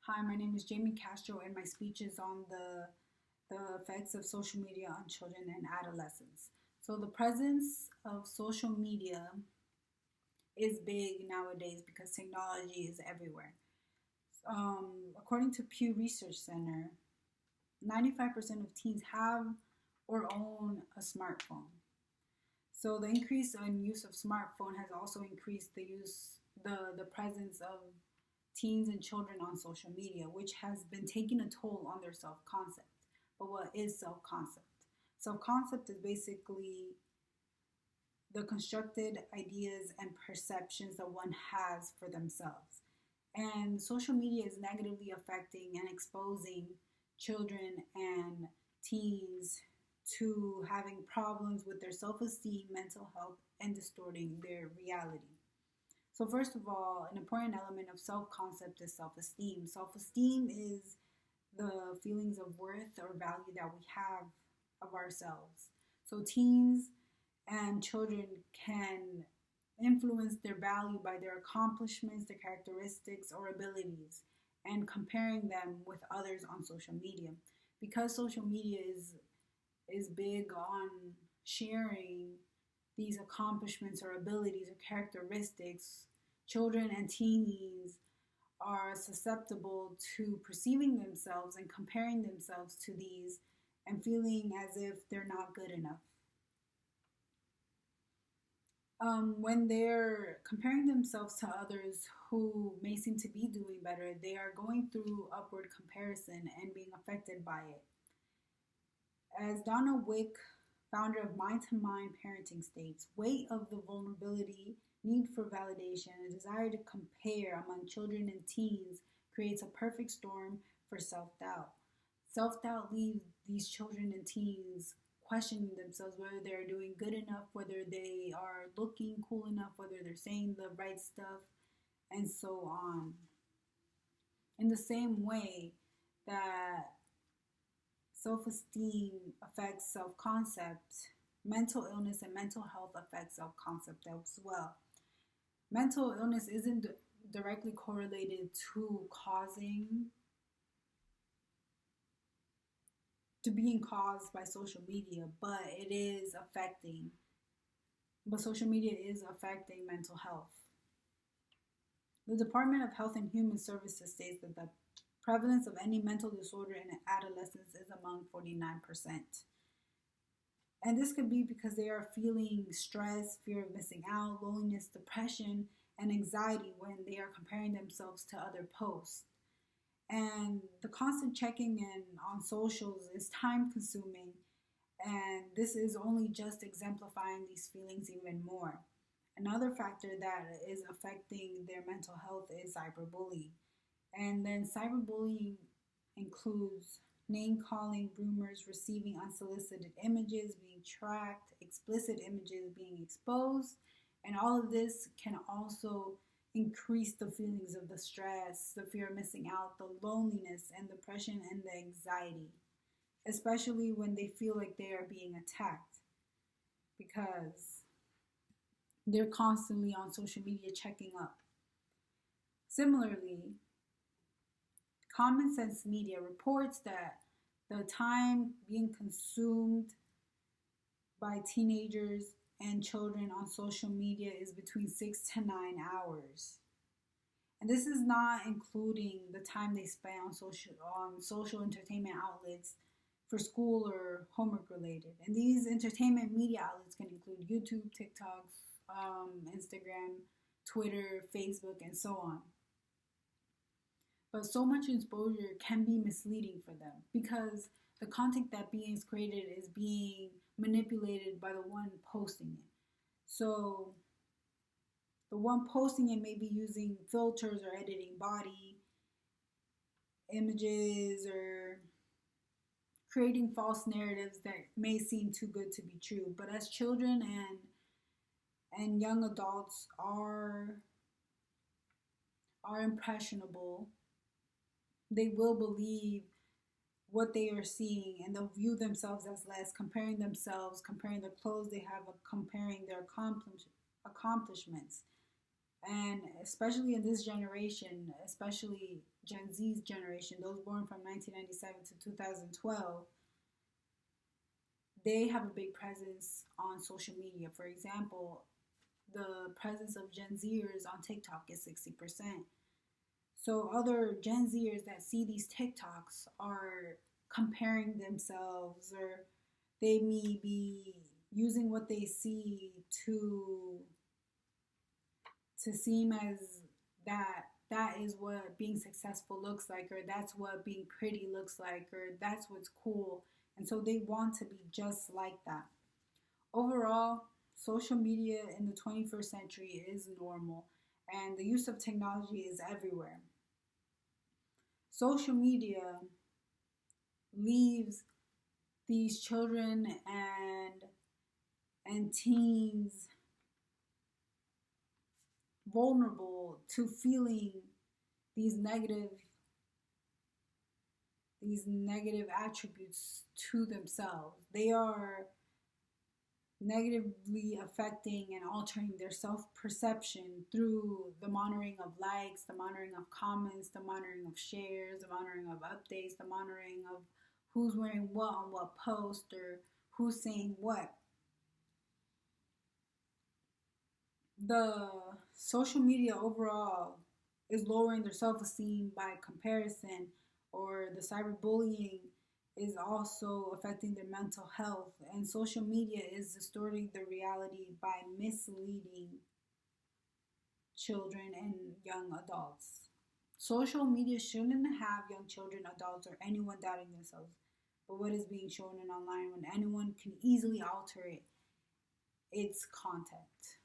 Hi, my name is Jamie Castro, and my speech is on the effects of social media on children and adolescents. So, the presence of social media is big nowadays because technology is everywhere. According to Pew Research Center, 95% of teens have or own a smartphone. So, the increase in use of smartphone has also increased the presence of teens and children on social media, which has been taking a toll on their self concept. But what is self concept? Self concept is basically the constructed ideas and perceptions that one has for themselves. And social media is negatively affecting and exposing children and teens to having problems with their self esteem, mental health, and distorting their reality. So, first of all, an important element of self concept is self esteem. Self esteem is the feelings of worth or value that we have of ourselves. So, teens and children can influence their value by their accomplishments, their characteristics, or abilities, and comparing them with others on social media. Because social media is big on sharing these accomplishments or abilities or characteristics, children and teens are susceptible to perceiving themselves and comparing themselves to these and feeling as if they're not good enough. When they're comparing themselves to others who may seem to be doing better, they are going through upward comparison and being affected by it. As Donna Wick, founder of Mind to Mind Parenting, states, weight of the vulnerability, need for validation, and desire to compare among children and teens creates a perfect storm for self doubt. Self doubt leaves these children and teens questioning themselves whether they're doing good enough, whether they are looking cool enough, whether they're saying the right stuff, and so on. In the same way that self esteem affects self concept, mental illness and mental health affect self concept as well. Mental illness isn't directly correlated to being caused by social media, but social media is affecting mental health. The Department of Health and Human Services states that the prevalence of any mental disorder in adolescents is among 49%. And this could be because they are feeling stress, fear of missing out, loneliness, depression, and anxiety when they are comparing themselves to other posts. And the constant checking in on socials is time consuming, and this is only just exemplifying these feelings even more. Another factor that is affecting their mental health is cyberbullying. And then cyberbullying includes name calling, rumors, receiving unsolicited images, being tracked, explicit images being exposed, and all of this can also increase the feelings of the stress, the fear of missing out, the loneliness and depression and the anxiety, especially when they feel like they are being attacked because they're constantly on social media checking up. Similarly, Common Sense Media reports that the time being consumed by teenagers and children on social media is between 6 to 9 hours. And this is not including the time they spend on social entertainment outlets for school or homework related. And these entertainment media outlets can include YouTube, TikTok, Instagram, Twitter, Facebook, and so on. But so much exposure can be misleading for them because the content that being created is being manipulated by the one posting it. So the one posting it may be using filters or editing body images or creating false narratives that may seem too good to be true. But as children and young adults are impressionable, they will believe what they are seeing and they'll view themselves as less, comparing themselves, comparing the clothes they have, comparing their accomplishments. And especially in this generation, especially Gen Z's generation, those born from 1997 to 2012, they have a big presence on social media. For example, the presence of Gen Zers on TikTok is 60%. So other Gen Zers that see these TikToks are comparing themselves, or they may be using what they see to seem as that is what being successful looks like, or that's what being pretty looks like, or that's what's cool. And so they want to be just like that. Overall, social media in the 21st century is normal, and the use of technology is everywhere. Social media leaves these children and teens vulnerable to feeling these negative these negative attributes to themselves. They are negatively affecting and altering their self-perception through the monitoring of likes, the monitoring of comments, the monitoring of shares, the monitoring of updates, the monitoring of who's wearing what on what post, or who's saying what. The social media overall is lowering their self-esteem by comparison, or the cyberbullying is also affecting their mental health, and social media is distorting the reality by misleading children and young adults. Social media shouldn't have young children, adults, or anyone doubting themselves, but what is being shown in online when anyone can easily alter its content.